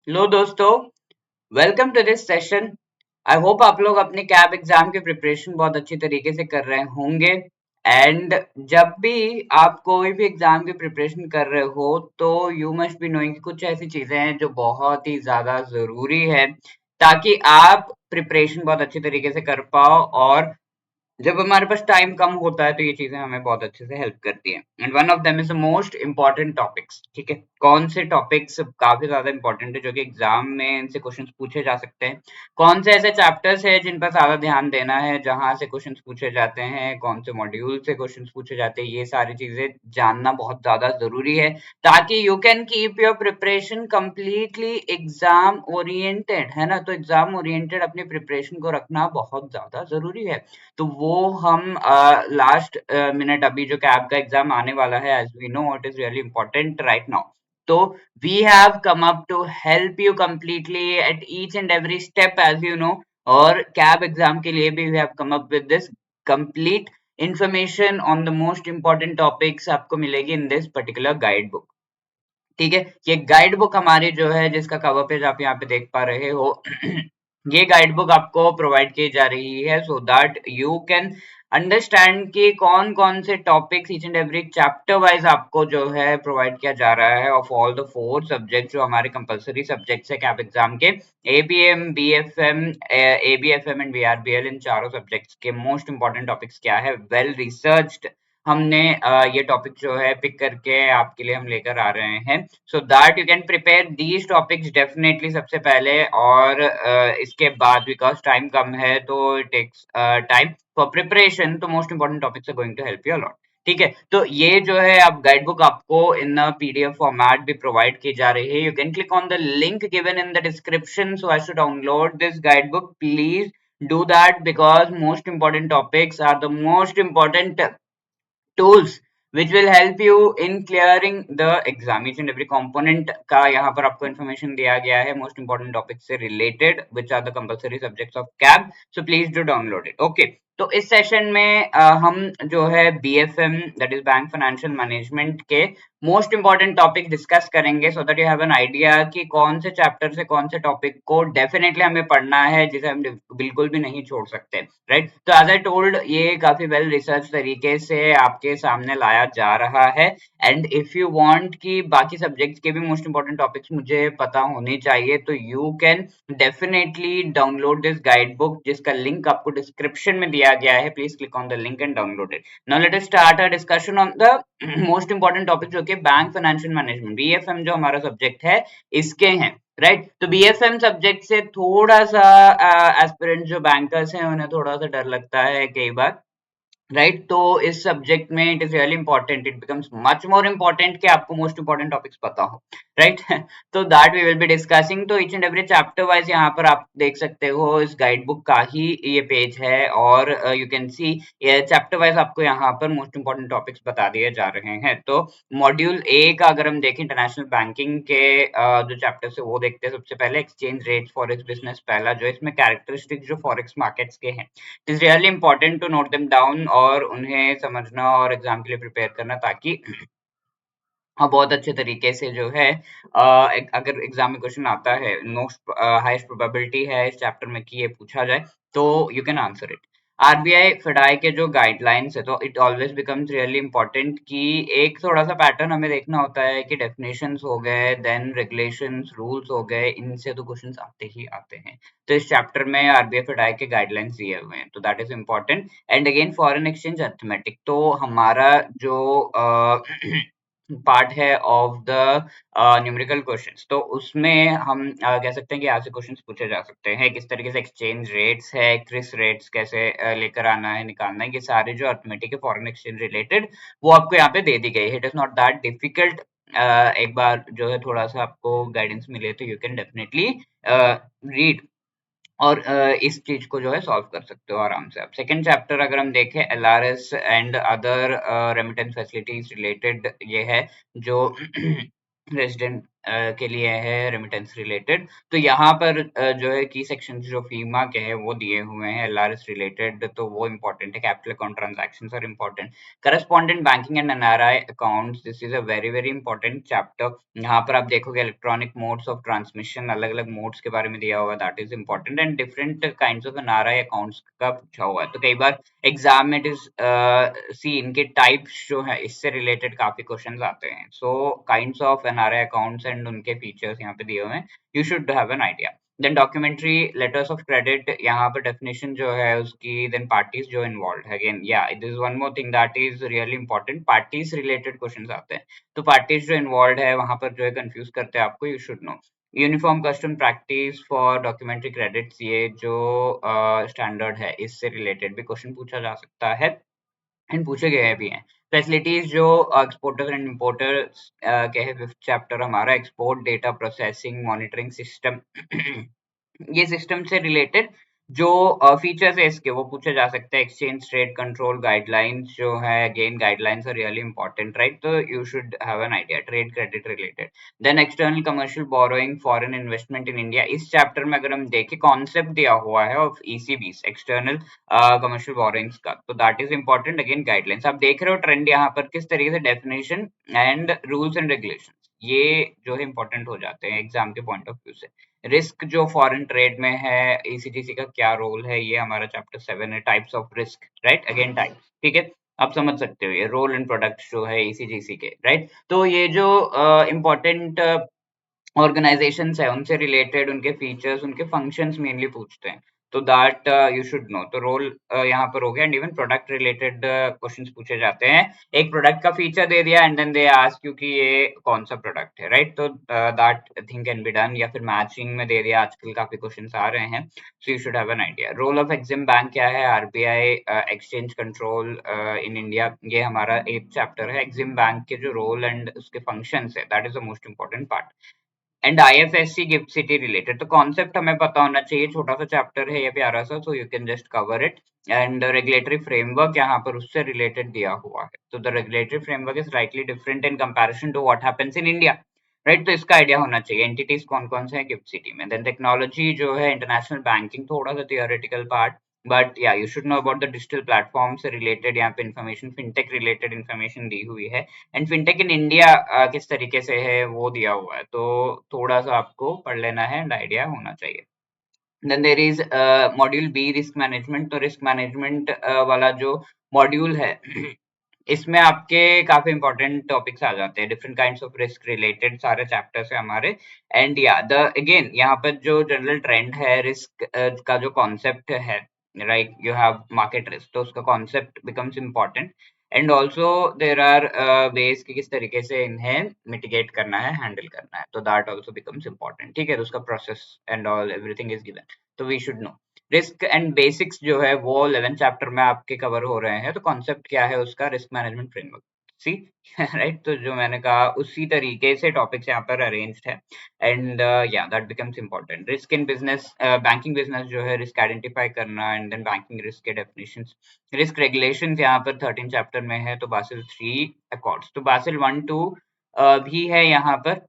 Hello दोस्तों, welcome to this session. I hope आप लोग अपने कैब एग्जाम की प्रिपरेशन बहुत अच्छी तरीके से कर रहे होंगे। एंड जब भी आप कोई भी एग्जाम की प्रिपरेशन कर रहे हो तो यू मस्ट बी नोइंग कि कुछ ऐसी चीजें हैं जो बहुत ही ज्यादा जरूरी है ताकि आप प्रिपरेशन बहुत अच्छी तरीके से कर पाओ। और जब हमारे पास टाइम कम होता है तो ये चीजें हमें बहुत अच्छे से हेल्प करती हैं। And one of them is the most important topics. ठीक है, कौन से टॉपिक्स काफी ज्यादा इंपॉर्टेंट है जो कि एग्जाम में इनसे क्वेश्चंस पूछे जा सकते हैं, कौन से ऐसे चैप्टर्स है जिन पर ज्यादा ध्यान देना है जहां से क्वेश्चंस पूछे जाते हैं, कौन से मॉड्यूल से क्वेश्चंस पूछे जाते हैं, ये सारी चीजें जानना बहुत ज्यादा जरूरी है ताकि you can keep your preparation completely exam oriented. है ना, तो एग्जाम ओरिएंटेड अपनी प्रिपरेशन को रखना बहुत ज्यादा जरूरी है। तो वो हम लास्ट मिनट, अभी जो कैब का एग्जाम आने वाला है, as we know it is really important right now. तो we have come up to help you completely at each and every step, as you know. और कैब एग्जाम के लिए भी we have come up with this complete information on the most important topics आपको मिलेगी in this particular guide book. ठीक है, ये guide book हमारी जो है, जिसका कवर पेज आप यहाँ पे देख पा रहे हो ये गाइड बुक आपको प्रोवाइड की जा रही है so that you can understand कि कौन कौन से topics each and every chapter wise आपको जो है प्रोवाइड किया जा रहा है ऑफ ऑल द 4 सब्जेक्ट जो हमारे कंपलसरी सब्जेक्ट्स है कैप एग्जाम के। एबीएम, बीएफएम, एबीएफएम एंड बीआरबीएल, इन चारों सब्जेक्ट्स के मोस्ट इंपॉर्टेंट टॉपिक्स क्या है, वेल रिसर्च्ड हमने ये टॉपिक जो है पिक करके आपके लिए हम लेकर आ रहे हैं so that you can prepare these topics definitely सबसे पहले। और इसके बाद बिकॉज टाइम कम है तो it takes time for preparation, तो most important topics are going to help you a lot. ठीक है, तो ये जो है आप गाइड बुक आपको इन पीडीएफ फॉर्मेट भी प्रोवाइड की जा रही है। You can click on the link given in the description so as to download this guide book. Please do that because most important topics are the most important tools which will help you in clearing the exam। each and every component का यहाँ पर आपको information दिया गया है most important topics से related which are the compulsory subjects of CAB, so please do download it। okay, तो इस सेशन में हम जो है BFM that is bank financial management के मोस्ट इंपॉर्टेंट टॉपिक डिस्कस करेंगे so that you have an idea कि कौन से चैप्टर से कौन से टॉपिक को डेफिनेटली हमें पढ़ना है जिसे हम बिल्कुल भी नहीं छोड़ सकते। राइट, तो एज आई टोल्ड ये काफी वेल रिसर्च तरीके से आपके सामने लाया जा रहा है। एंड इफ यू वांट कि बाकी सब्जेक्ट्स के भी मोस्ट इंपॉर्टेंट टॉपिक्स मुझे पता होने चाहिए तो you can definitely download this guide book जिसका लिंक आपको डिस्क्रिप्शन में दिया गया है। Please click on the link and download it. Now let us start our discussion on the most important topic जो कि बैंक फाइनेंशियल मैनेजमेंट, बीएफएम जो हमारा सब्जेक्ट है इसके हैं। राइट, तो बीएफएम सब्जेक्ट से थोड़ा सा एस्पिरेंट जो बैंकर्स हैं उन्हें थोड़ा सा डर लगता है कई बार। राइट, तो इस सब्जेक्ट में it is really important, it becomes much more important कि आपको मोस्ट इंपॉर्टेंट टॉपिक्स पता हो। राइट तो that we will be discussing. तो each and every chapter wise यहाँ पर आप देख सकते हो इस गाइड बुक का ही ये पेज है और यू कैन सी ये चैप्टर वाइज आपको यहाँ पर मोस्ट इंपॉर्टेंट टॉपिक्स बता दिए जा रहे हैं। तो मॉड्यूल ए का अगर हम देखें इंटरनेशनल बैंकिंग के जो चैप्टर है वो देखते हैं। सबसे पहले एक्सचेंज रेट फॉरेक्स बिजनेस, पहला जो इसमें कैरेक्टरिस्टिक्स जो फॉरेक्स मार्केट्स के हैं, it is really important to note them down और उन्हें समझना और एग्जाम के लिए प्रिपेयर करना ताकि हाँ बहुत अच्छे तरीके से जो है अगर एग्जाम में क्वेश्चन आता है, मोस्ट हाईएस्ट प्रोबेबिलिटी है इस चैप्टर में कि ये पूछा जाए तो you can answer it. RBI FEDAI के जो गाइडलाइंस है तो it always becomes really important कि एक थोड़ा सा पैटर्न हमें देखना होता है कि डेफिनेशंस हो गए, देन रेगुलेशंस, रूल्स हो गए, इनसे तो क्वेश्चंस आते ही आते हैं। तो इस चैप्टर में आरबीआई फेडाई के गाइडलाइंस दिए हुए हैं तो that is important. And again foreign exchange arithmetic, तो हमारा जो पार्ट है ऑफ द न्यूमेरिकल क्वेश्चंस, तो उसमें हम कह सकते हैं कि यहाँ से क्वेश्चंस पूछे जा सकते हैं किस तरीके से एक्सचेंज रेट्स है, क्रिस रेट्स कैसे लेकर आना है, निकालना है, ये सारे जो अर्थमेटिक है फॉरेन एक्सचेंज रिलेटेड वो आपको यहाँ पे दे दी गई है। It is not that difficult. एक बार जो है थोड़ा सा आपको गाइडेंस मिले तो यू कैन डेफिनेटली रीड और इस चीज को जो है सॉल्व कर सकते हो आराम से आप। सेकंड चैप्टर अगर हम देखें LRS and other remittance facilities related, ये है जो रेजिडेंट के लिए है रेमिटेंस रिलेटेड। तो यहाँ पर जो है की सेक्शन जो फीमा के हैं वो दिए हुए हैं एलआरएस रिलेटेड, तो वो इम्पोर्टेंट है। Capital account transactions are important. Correspondent banking and NRI accounts, this is a very very important chapter. यहाँ पर आप देखोगे इलेक्ट्रॉनिक मोड्स ऑफ ट्रांसमिशन, अलग अलग मोड्स के बारे में दिया हुआ, that is important. And different kinds of NRI accounts का पूछा हुआ है। तो कई बार एग्जाम में इट इज सी इनके टाइप्स जो है इससे रिलेटेड काफी क्वेश्चंस आते हैं। So kinds of NRI accounts and उनके फीचर्स यहाँ पे दिए हुए हैं, you should have an idea. Then documentary letters of credit, यहाँ पर डेफिनेशन जो है उसकी, देन पार्टीज जो इन्वॉल्व, अगेन या it is one more thing that is really important, parties related questions आते हैं। तो पार्टीज जो इन्वॉल्व है वहां पर जो है कंफ्यूज करते हैं आपको, you should no. Uniform custom practice for documentary credits, ये जो स्टैंडर्ड है इससे रिलेटेड भी क्वेश्चन पूछा जा सकता है एंड पूछे गए भी हैं। फैसिलिटीज जो एक्सपोर्टर्स एंड इम्पोर्टर्स के है, फिफ्थ चैप्टर हमारा export data processing monitoring system ये सिस्टम से रिलेटेड जो फीचर्स है इसके वो पूछे जा सकते हैं। एक्सचेंज ट्रेड कंट्रोल गाइडलाइंस जो है, again guidelines are really important, right? तो you should have an idea trade credit related. Then external commercial borrowing foreign investment in India, इस चैप्टर में अगर हम देखें कॉन्सेप्ट दिया हुआ है of ECBs, external commercial borrowings का, तो that is important. Again guidelines आप देख रहे हो ट्रेंड यहाँ पर किस तरीके से definition and rules and regulation ये जो है इंपॉर्टेंट हो जाते हैं एग्जाम के पॉइंट ऑफ व्यू से। रिस्क जो फॉरेन ट्रेड में है, ईसीजीसी का क्या रोल है, ये हमारा चैप्टर 7 है। Types of risk, right? Again types, ठीक है, आप समझ सकते हो ये रोल एंड प्रोडक्ट्स जो है ईसीजीसी के, राइट? तो ये जो इम्पोर्टेंट ऑर्गेनाइजेशंस है उनसे रिलेटेड उनके फीचर्स उनके फंक्शंस मेनली पूछते हैं। तो दैट यू शुड नो। तो रोल यहाँ पर हो गया and even product related questions पूछे जाते हैं। एक प्रोडक्ट का फीचर दे दिया and then they ask you कि ये कौन सा प्रोडक्ट है, राइट? तो that thing can be done, या फिर मैचिंग में दे दिया, आजकल काफी क्वेश्चंस आ रहे हैं। So you should have an idea. Role of Exim bank क्या है, RBI exchange control in India, ये हमारा 8th चैप्टर है। एग्जिम बैंक के जो रोल एंड उसके फंक्शंस है, that is the most important part. And IFSC GIFT City related, तो कॉन्सेप्ट हमें पता होना चाहिए, छोटा सा चैप्टर है ये, प्यारा सा, so you can just cover it. And regulatory framework यहाँ पर उससे रिलेटेड दिया हुआ है। तो the regulatory framework is slightly different in comparison to what happens in India, right? तो इसका आइडिया होना चाहिए। एंटिटीज कौन कौन से हैं गिफ्ट सिटी में। देन टेक्नोलॉजी जो है, इंटरनेशनल बैंकिंग, थोड़ा सा थियोरेटिकल पार्ट, बट या you should know about the digital platform से रिलेटेड यहाँ पे इन्फॉर्मेशन, फिनटेक रिलेटेड इन्फॉर्मेशन दी हुई है। एंड फिनटेक इन इंडिया किस तरीके से है वो दिया हुआ है, तो थोड़ा सा आपको पढ़ लेना है एंड आइडिया होना चाहिए। Then there is module B, risk management. तो रिस्क मैनेजमेंट वाला जो मॉड्यूल है इसमें आपके काफी इंपॉर्टेंट टॉपिक्स आ जाते हैं, different kinds of risk related सारे चैप्टर्स है हमारे। एंड या द अगेन यहाँ पर जो जनरल ट्रेंड है रिस्क का जो कॉन्सेप्ट है, right? You have market risk, तो उसका concept becomes important. And also there are ways कि किस तरीके से इन्हें मिटिगेट करना है, हैंडल करना है, तो दैट ऑल्सो बिकम्स इम्पोर्टेंट, ठीक है? तो उसका process and all everything is given, तो we should know. Risk and basics जो है वो 11th चैप्टर में आपके कवर हो रहे हैं। तो कॉन्सेप्ट क्या है उसका, रिस्क मैनेजमेंट फ्रेमवर्क, सी राइट? तो जो मैंने कहा उसी तरीके से टॉपिक्स यहाँ पर अरेंज्ड है। एंड या that becomes important. Risk in business, banking business जो है, रिस्क आइडेंटिफाई करना एंड देन बैंकिंग रिस्क के डेफिनेशंस। रिस्क रेगुलेशंस यहाँ पर 13 चैप्टर में है, तो बासिल 3 अकॉर्ड्स, तो बासिल 1-2 भी है यहाँ पर।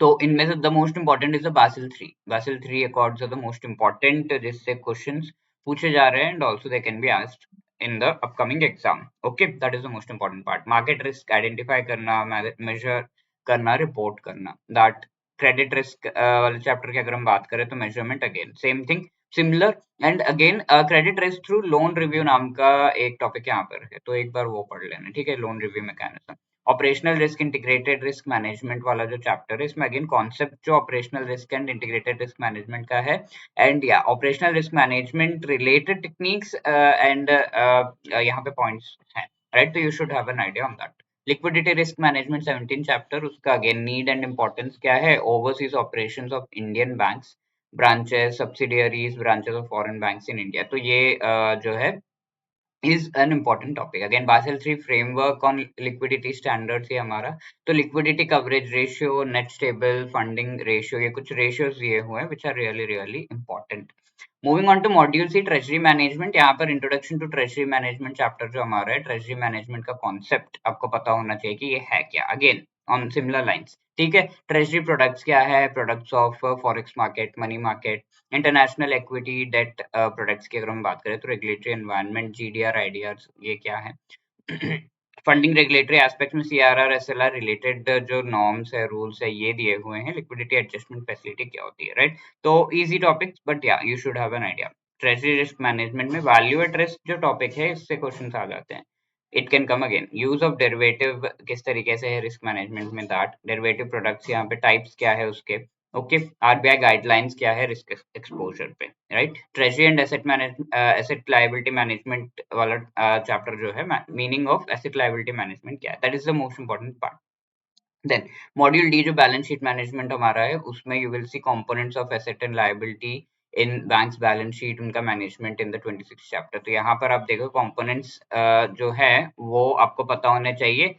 तो इनमें से the most important is the Basel 3, Basel 3 accords are the most important, जिससे क्वेश्चंस पूछे जा रहे हैं and also they can be asked in the upcoming exam. Okay, that is the most important part. Market risk identify करना, measure करना, report करना, that credit risk वाले chapter की अगर हम बात करें तो measurement again same thing, similar. And again credit risk through loan review नाम का एक टॉपिक यहाँ पर है, तो एक बार वो पढ़ लेना, ठीक है? Loan review mechanism. Operational risk, integrated risk management वाला जो चैप्टर है, इसमें अगेन कॉन्सेप्ट जो operational risk and integrated risk management का है। एंड या operational risk management related techniques and यहाँ पे पॉइंट्स हैं, राइट? तो you should have an idea on that. Liquidity risk management 17 chapter, उसका अगेन नीड एंड इंपॉर्टेंस क्या है, overseas operations of Indian banks, branches, subsidiaries, branches of foreign banks in India, तो ये जो है is an important topic. Again, Basel III framework on liquidity standards ये हमारा। तो liquidity coverage ratio, net stable funding ratio, ये कुछ ratios दिए हुए हैं which are really really important. Moving on to module C, treasury management। यहाँ पर introduction to treasury management chapter जो हमारा है, treasury management का concept आपको पता होना चाहिए कि ये है क्या। Again ऑन सिमिलर लाइंस, ठीक है। ट्रेजरी प्रोडक्ट्स क्या है? Products of forex market, money market, international equity debt products की अगर हम बात करें तो रेगुलेटरी एनवायरनमेंट, जीडीआर, आईडीआर, ये क्या है? फंडिंग रेगुलेटरी एस्पेक्ट में सीआरआर, एसएलआर रिलेटेड जो नॉर्म्स है, रूल्स है, ये दिए हुए हैं। लिक्विडिटी एडजस्टमेंट फैसिलिटी क्या होती है, राइट? तो इजी टॉपिक्स, बट या you should have an idea. Treasury risk management में वैल्यू एट रिस्क जो टॉपिक है, इससे क्वेश्चंस आ जाते हैं। It can come again. Use of derivative किस तरीके से है रिस्क मैनेजमेंट में, दैट डेरिवेटिव प्रोडक्ट्स यहाँ पे टाइप्स क्या है उसके, ओके। आरबीआई गाइडलाइंस क्या है रिस्क एक्सपोजर पे, right? Treasury and asset management, asset liability management वाला चैप्टर जो है, meaning of asset liability management क्या है, that is the most important part. Then module D जो बैलेंस शीट मैनेजमेंट हमारा है, उसमें you will see components of asset and liability in banks balance sheet, उनका मैनेजमेंट इन द 26 चैप्टर। तो यहाँ पर आप देखो कंपोनेंट्स जो है वो आपको पता होने चाहिए।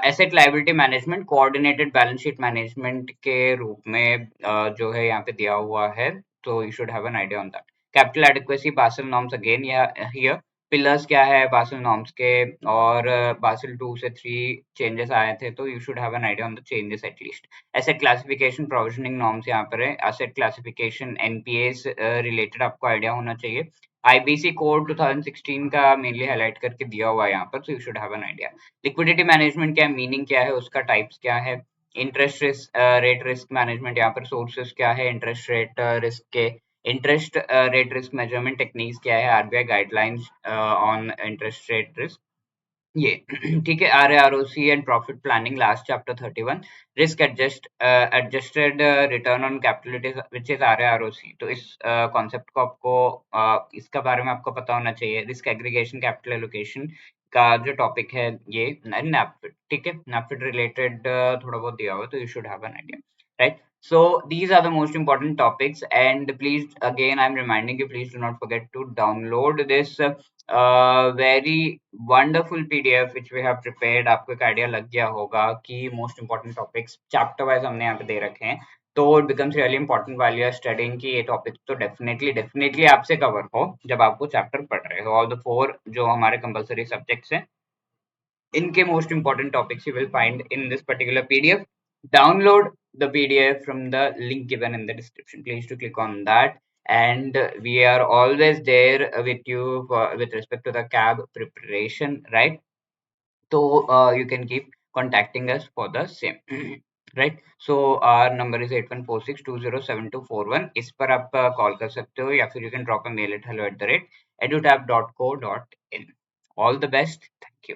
Asset liability management coordinated balance sheet management के रूप में जो है यहाँ पे दिया हुआ है, तो you should have an idea on that. Capital adequacy, Basil norms again here. Pillars क्या है बासिल नॉर्म्स के, और बासिल 2 से 3 चेंजेस आए थे, तो you should have an idea on the changes at least. Asset classification, provisioning norms यहाँ पर है। एसेट क्लासिफिकेशन, एनपीएस रिलेटेड आपको आइडिया होना चाहिए। आईबीसी कोड 2016 का मेनली हाईलाइट करके दिया हुआ है यहाँ पर, so you should have an idea। Liquidity management क्या है, मीनिंग क्या है उसका, टाइप्स क्या है। Interest risk rate risk management, यहाँ पर सोर्सेस क्या है इंटरेस्ट रेट रिस्क के। Interest rate risk measurement techniques क्या है, RBI guidelines on interest rate risk, ये ठीक है। RAROC and profit planning, last chapter 31। Risk adjusted return on capital which is RAROC. तो इस कॉन्सेप्ट को आपको इसका बारे में आपको पता होना चाहिए। रिस्क एग्रीगेशन, कैपिटल एलोकेशन का जो टॉपिक है ये नैपफिड, ठीक है। नैपफिड रिलेटेड थोड़ा बहुत दिया हुआ, तो you should have an idea, right? So these are the most important topics, and please again I'm reminding you, please do not forget to download this very wonderful PDF which we have prepared। आपको एक idea लग गया होगा कि most important topics chapter wise हमने यहाँ पे दे रखे हैं, तो it becomes really important while you are studying कि ये टॉपिक तो डेफिनेटली आपसे कवर हो जब आपको चैप्टर पढ़ रहे हो। ऑल द 4 जो हमारे कंपलसरी सब्जेक्ट्स हैं, इनके most important topics you will find in this particular PDF. Download the PDF from the link given in the description. Please to click on that. And we are always there with you with respect to the CAB preparation, right? So you can keep contacting us for the same. Right, so our number is 8146207241। इस पर आप call कर सकते हो, या फिर you can drop a mail at hello@edutap.co.in। All the best, thank you.